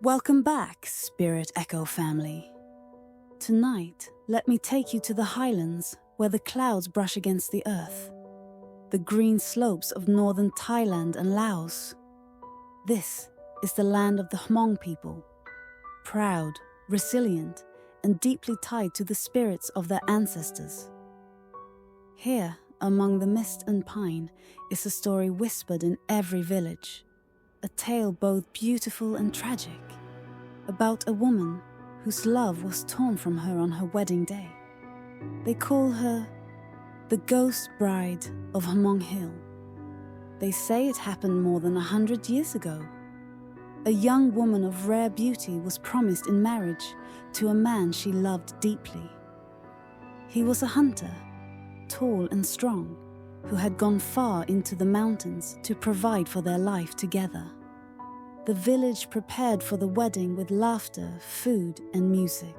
Welcome back, SpiritEcho family. Tonight, let me take you to the highlands where the clouds brush against the earth, the green slopes of northern Thailand and Laos. This is the land of the Hmong people, proud, resilient, and deeply tied to the spirits of their ancestors. Here, among the mist and pine, is a story whispered in every village, a tale both beautiful and tragic, about a woman whose love was torn from her on her wedding day. They call her the Ghost Bride of Hmong Hill. They say it happened more than 100 years ago. A young woman of rare beauty was promised in marriage to a man she loved deeply. He was a hunter, tall and strong, who had gone far into the mountains to provide for their life together. The village prepared for the wedding with laughter, food, and music.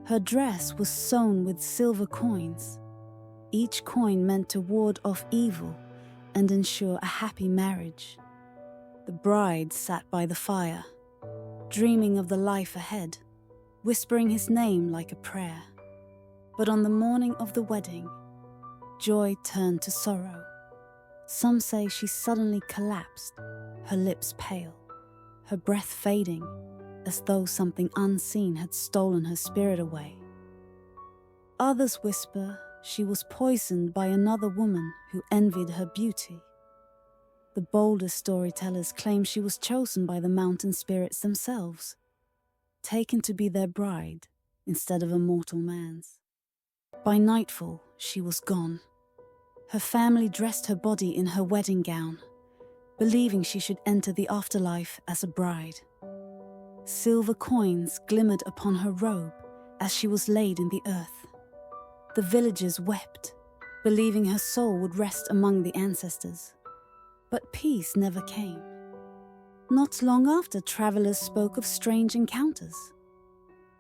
Her dress was sewn with silver coins, each coin meant to ward off evil and ensure a happy marriage. The bride sat by the fire, dreaming of the life ahead, whispering his name like a prayer. But on the morning of the wedding, joy turned to sorrow. Some say she suddenly collapsed, her lips pale, her breath fading, as though something unseen had stolen her spirit away. Others whisper she was poisoned by another woman who envied her beauty. The boldest storytellers claim she was chosen by the mountain spirits themselves, taken to be their bride instead of a mortal man's. By nightfall, she was gone. Her family dressed her body in her wedding gown, believing she should enter the afterlife as a bride. Silver coins glimmered upon her robe as she was laid in the earth. The villagers wept, believing her soul would rest among the ancestors. But peace never came. Not long after, travelers spoke of strange encounters.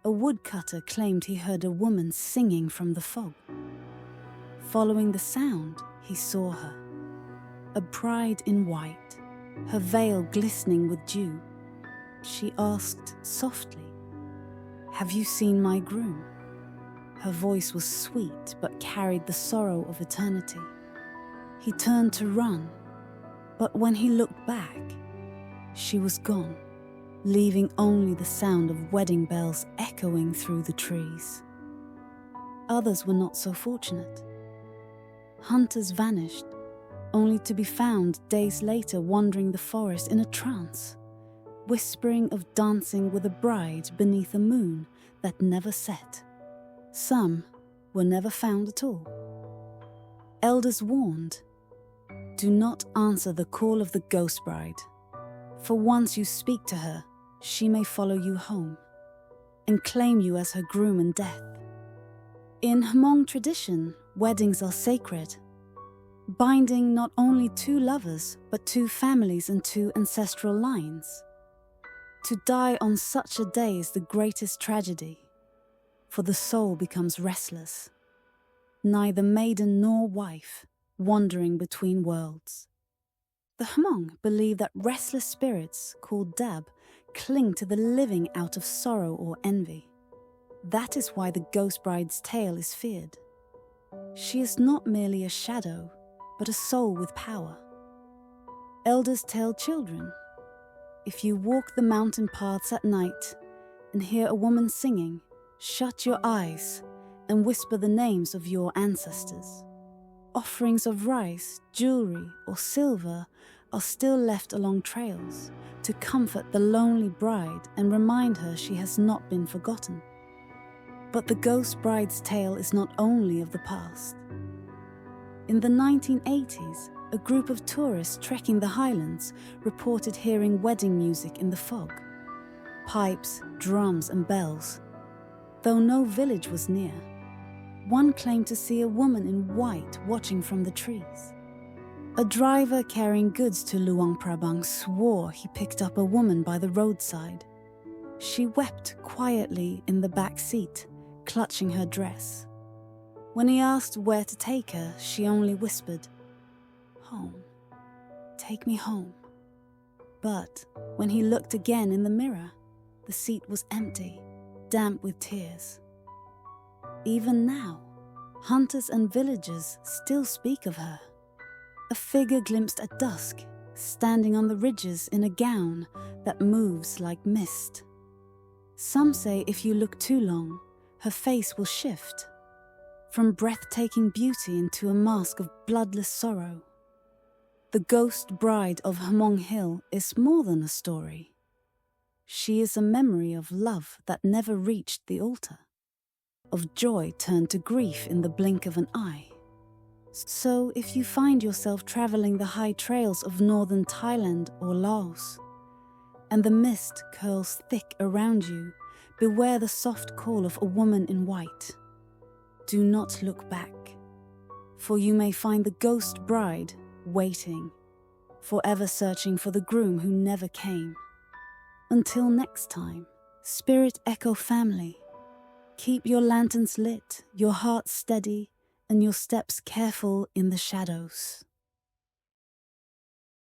A woodcutter claimed he heard a woman singing from the fog. Following the sound, he saw her. A bride in white, her veil glistening with dew. She asked softly, "Have you seen my groom?" Her voice was sweet but carried the sorrow of eternity. He turned to run, but when he looked back, she was gone, leaving only the sound of wedding bells echoing through the trees. Others were not so fortunate. Hunters vanished, only to be found days later wandering the forest in a trance, whispering of dancing with a bride beneath a moon that never set. Some were never found at all. Elders warned, "Do not answer the call of the ghost bride, for once you speak to her, she may follow you home and claim you as her groom in death." In Hmong tradition, weddings are sacred, binding not only two lovers, but two families and two ancestral lines. To die on such a day is the greatest tragedy, for the soul becomes restless, neither maiden nor wife, wandering between worlds. The Hmong believe that restless spirits, called dab, cling to the living out of sorrow or envy. That is why the ghost bride's tale is feared. She is not merely a shadow, but a soul with power. Elders tell children, if you walk the mountain paths at night and hear a woman singing, shut your eyes and whisper the names of your ancestors. Offerings of rice, jewelry, or silver are still left along trails to comfort the lonely bride and remind her she has not been forgotten. But the ghost bride's tale is not only of the past. In the 1980s, a group of tourists trekking the highlands reported hearing wedding music in the fog. Pipes, drums, and bells. Though no village was near, one claimed to see a woman in white watching from the trees. A driver carrying goods to Luang Prabang swore he picked up a woman by the roadside. She wept quietly in the back seat, clutching her dress. When he asked where to take her, she only whispered, "Home. Take me home." But when he looked again in the mirror, the seat was empty, damp with tears. Even now, hunters and villagers still speak of her. A figure glimpsed at dusk, standing on the ridges in a gown that moves like mist. Some say if you look too long, her face will shift, from breathtaking beauty into a mask of bloodless sorrow. The ghost bride of Hmong Hill is more than a story. She is a memory of love that never reached the altar, of joy turned to grief in the blink of an eye. So if you find yourself traveling the high trails of northern Thailand or Laos, and the mist curls thick around you, beware the soft call of a woman in white. Do not look back, for you may find the ghost bride waiting, forever searching for the groom who never came. Until next time, SpiritEcho family, keep your lanterns lit, your heart steady, and your steps careful in the shadows.